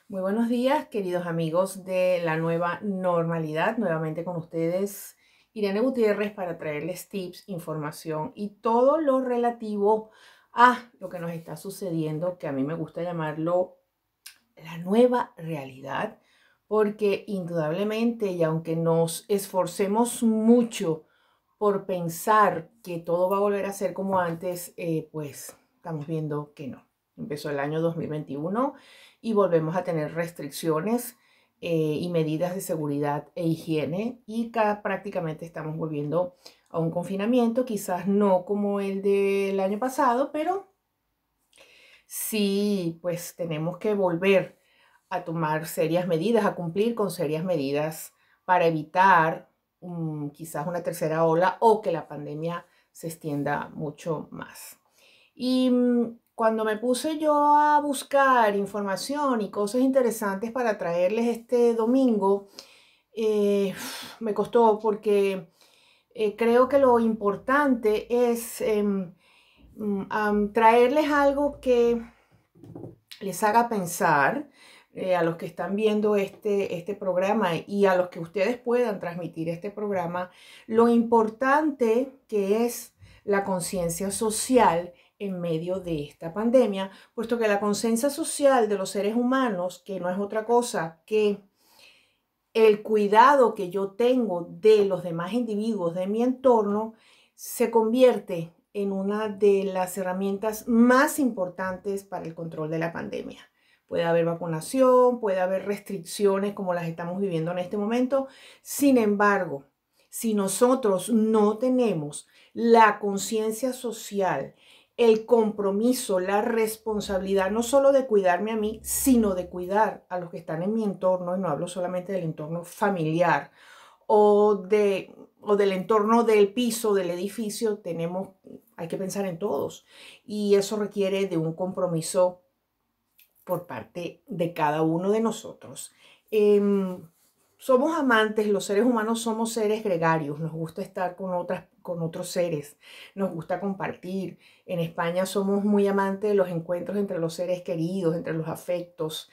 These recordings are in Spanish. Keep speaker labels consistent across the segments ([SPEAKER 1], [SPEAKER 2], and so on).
[SPEAKER 1] Muy buenos días, queridos amigos de la nueva normalidad. Nuevamente con ustedes, Irene Gutiérrez, para traerles tips, información y todo lo relativo a lo que nos está sucediendo, que a mí me gusta llamarlo la nueva realidad, porque indudablemente, y aunque nos esforcemos mucho por pensar que todo va a volver a ser como antes, pues estamos viendo que no. Empezó el año 2021 y volvemos a tener restricciones y medidas de seguridad e higiene y prácticamente estamos volviendo a un confinamiento, quizás no como el del año pasado, pero sí, pues tenemos que volver a tomar serias medidas, a cumplir con serias medidas para evitar quizás una tercera ola o que la pandemia se extienda mucho más. Y cuando me puse yo a buscar información y cosas interesantes para traerles este domingo, eh, me costó porque creo que lo importante es traerles algo que les haga pensar a los que están viendo este programa y a los que ustedes puedan transmitir este programa, lo importante que es la conciencia social en medio de esta pandemia, puesto que la conciencia social de los seres humanos, que no es otra cosa que el cuidado que yo tengo de los demás individuos de mi entorno, se convierte en una de las herramientas más importantes para el control de la pandemia. Puede haber vacunación, puede haber restricciones como las estamos viviendo en este momento. Sin embargo, si nosotros no tenemos la conciencia social, el compromiso, la responsabilidad, no solo de cuidarme a mí, sino de cuidar a los que están en mi entorno, y no hablo solamente del entorno familiar o del entorno del piso, del edificio, hay que pensar en todos. Y eso requiere de un compromiso por parte de cada uno de nosotros. Somos amantes, los seres humanos somos seres gregarios, nos gusta estar con otros seres, nos gusta compartir. En España somos muy amantes de los encuentros entre los seres queridos, entre los afectos.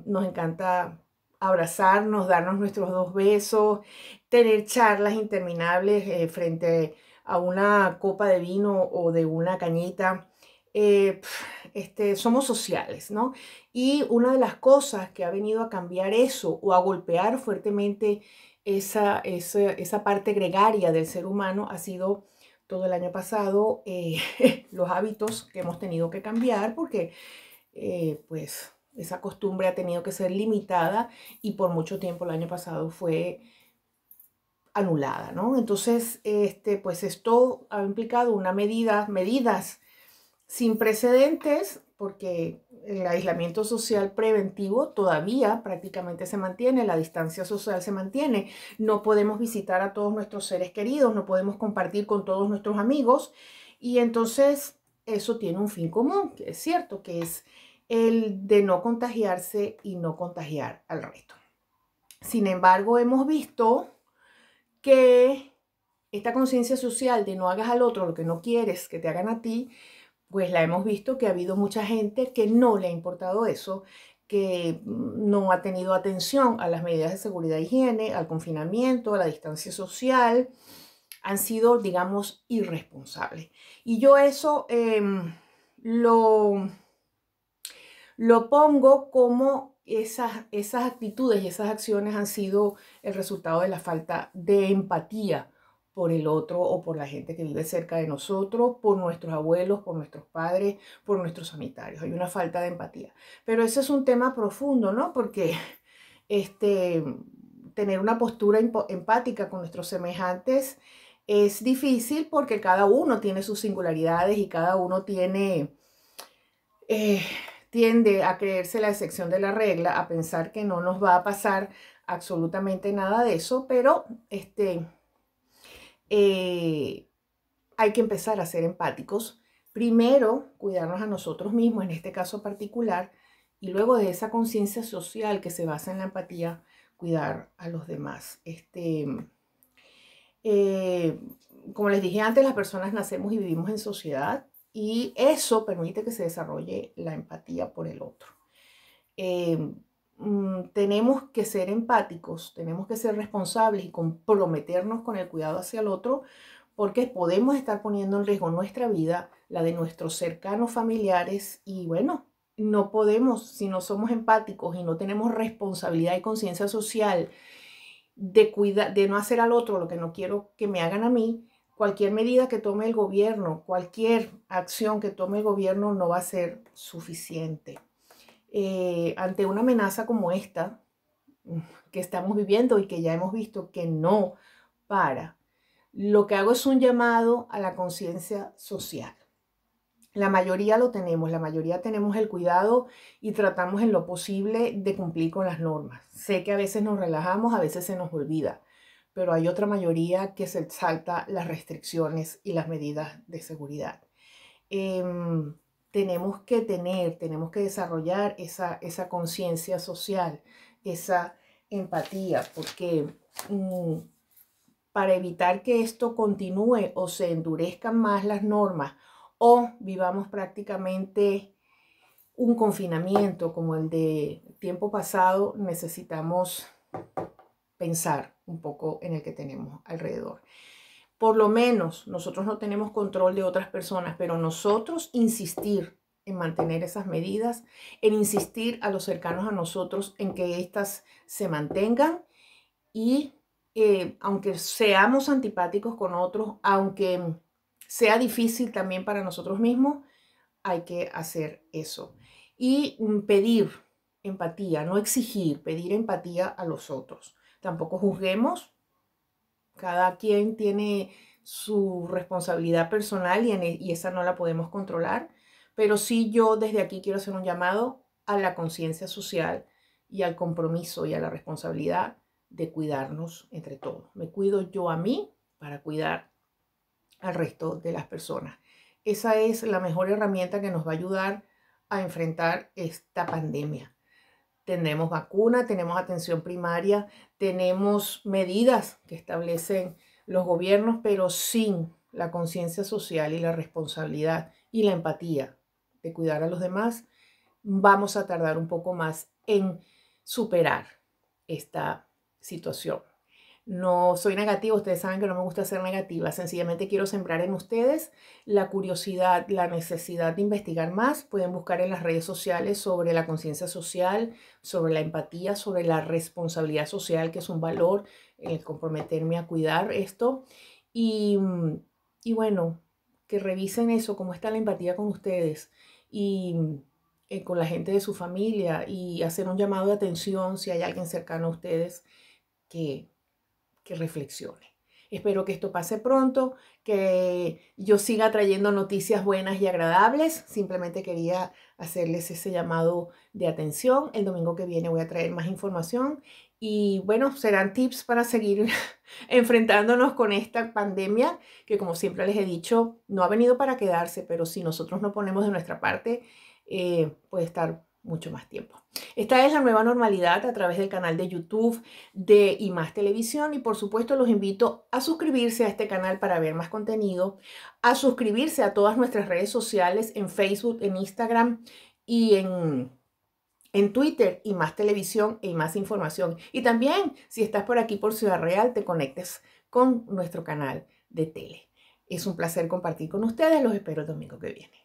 [SPEAKER 1] Nos encanta abrazarnos, darnos nuestros dos besos, tener charlas interminables frente a una copa de vino o de una cañita. Eh, Somos sociales, ¿no? Y una de las cosas que ha venido a cambiar eso o a golpear fuertemente esa parte gregaria del ser humano ha sido todo el año pasado los hábitos que hemos tenido que cambiar porque pues esa costumbre ha tenido que ser limitada y por mucho tiempo el año pasado fue anulada, ¿no? Entonces, pues esto ha implicado medidas sin precedentes, porque el aislamiento social preventivo todavía prácticamente se mantiene, la distancia social se mantiene, no podemos visitar a todos nuestros seres queridos, no podemos compartir con todos nuestros amigos, y entonces eso tiene un fin común, que es cierto, que es el de no contagiarse y no contagiar al resto. Sin embargo, hemos visto que esta conciencia social de no hagas al otro lo que no quieres que te hagan a ti, pues la hemos visto que ha habido mucha gente que no le ha importado eso, que no ha tenido atención a las medidas de seguridad e higiene, al confinamiento, a la distancia social, han sido, digamos, irresponsables. Y yo eso lo, lo pongo como esas actitudes y esas acciones han sido el resultado de la falta de empatía por el otro o por la gente que vive cerca de nosotros, por nuestros abuelos, por nuestros padres, por nuestros sanitarios. Hay una falta de empatía. Pero ese es un tema profundo, ¿no? Porque este, tener una postura empática con nuestros semejantes es difícil porque cada uno tiene sus singularidades y cada uno eh, tiende a creerse la excepción de la regla, a pensar que no nos va a pasar absolutamente nada de eso, pero eh, hay que empezar a ser empáticos. Primero, cuidarnos a nosotros mismos, en este caso particular, y luego de esa conciencia social que se basa en la empatía, cuidar a los demás. Eh, Como les dije antes, las personas nacemos y vivimos en sociedad y eso permite que se desarrolle la empatía por el otro. Tenemos que ser empáticos, tenemos que ser responsables y comprometernos con el cuidado hacia el otro, porque podemos estar poniendo en riesgo nuestra vida, la de nuestros cercanos familiares, y bueno, no podemos, si no somos empáticos y no tenemos responsabilidad y conciencia social de no hacer al otro lo que no quiero que me hagan a mí, cualquier medida que tome el gobierno, cualquier acción que tome el gobierno no va a ser suficiente. Ante una amenaza como esta que estamos viviendo y que ya hemos visto que no para, lo que hago es un llamado a la conciencia social. La mayoría lo tenemos, la mayoría tenemos el cuidado y tratamos en lo posible de cumplir con las normas. Sé que a veces nos relajamos, a veces se nos olvida, pero hay otra mayoría que se salta las restricciones y las medidas de seguridad. Tenemos que desarrollar esa conciencia social, esa empatía, porque para evitar que esto continúe o se endurezcan más las normas o vivamos prácticamente un confinamiento como el de tiempo pasado, necesitamos pensar un poco en el que tenemos alrededor. Por lo menos nosotros no tenemos control de otras personas, pero nosotros insistir en mantener esas medidas, en insistir a los cercanos a nosotros en que éstas se mantengan y aunque seamos antipáticos con otros, aunque sea difícil también para nosotros mismos, hay que hacer eso. Y pedir empatía, no exigir, pedir empatía a los otros. Tampoco juzguemos. Cada quien tiene su responsabilidad personal y esa no la podemos controlar. Pero sí yo desde aquí quiero hacer un llamado a la conciencia social y al compromiso y a la responsabilidad de cuidarnos entre todos. Me cuido yo a mí para cuidar al resto de las personas. Esa es la mejor herramienta que nos va a ayudar a enfrentar esta pandemia. Tenemos vacuna, tenemos atención primaria, tenemos medidas que establecen los gobiernos, pero sin la conciencia social y la responsabilidad y la empatía de cuidar a los demás, vamos a tardar un poco más en superar esta situación. No soy negativa, ustedes saben que no me gusta ser negativa, sencillamente quiero sembrar en ustedes la curiosidad, la necesidad de investigar más. Pueden buscar en las redes sociales sobre la conciencia social, sobre la empatía, sobre la responsabilidad social, que es un valor, el comprometerme a cuidar esto. Y bueno, que revisen eso, cómo está la empatía con ustedes y con la gente de su familia y hacer un llamado de atención si hay alguien cercano a ustedes que reflexione. Espero que esto pase pronto, que yo siga trayendo noticias buenas y agradables. Simplemente quería hacerles ese llamado de atención. El domingo que viene voy a traer más información y bueno, serán tips para seguir enfrentándonos con esta pandemia que, como siempre les he dicho, no ha venido para quedarse, pero si nosotros no ponemos de nuestra parte, puede estar mucho más tiempo. Esta es la nueva normalidad a través del canal de YouTube de IMás Televisión y por supuesto los invito a suscribirse a este canal para ver más contenido, a suscribirse a todas nuestras redes sociales en Facebook, en Instagram y en Twitter, IMás Televisión e IMás Información. Y también si estás por aquí por Ciudad Real, te conectes con nuestro canal de tele. Es un placer compartir con ustedes, los espero el domingo que viene.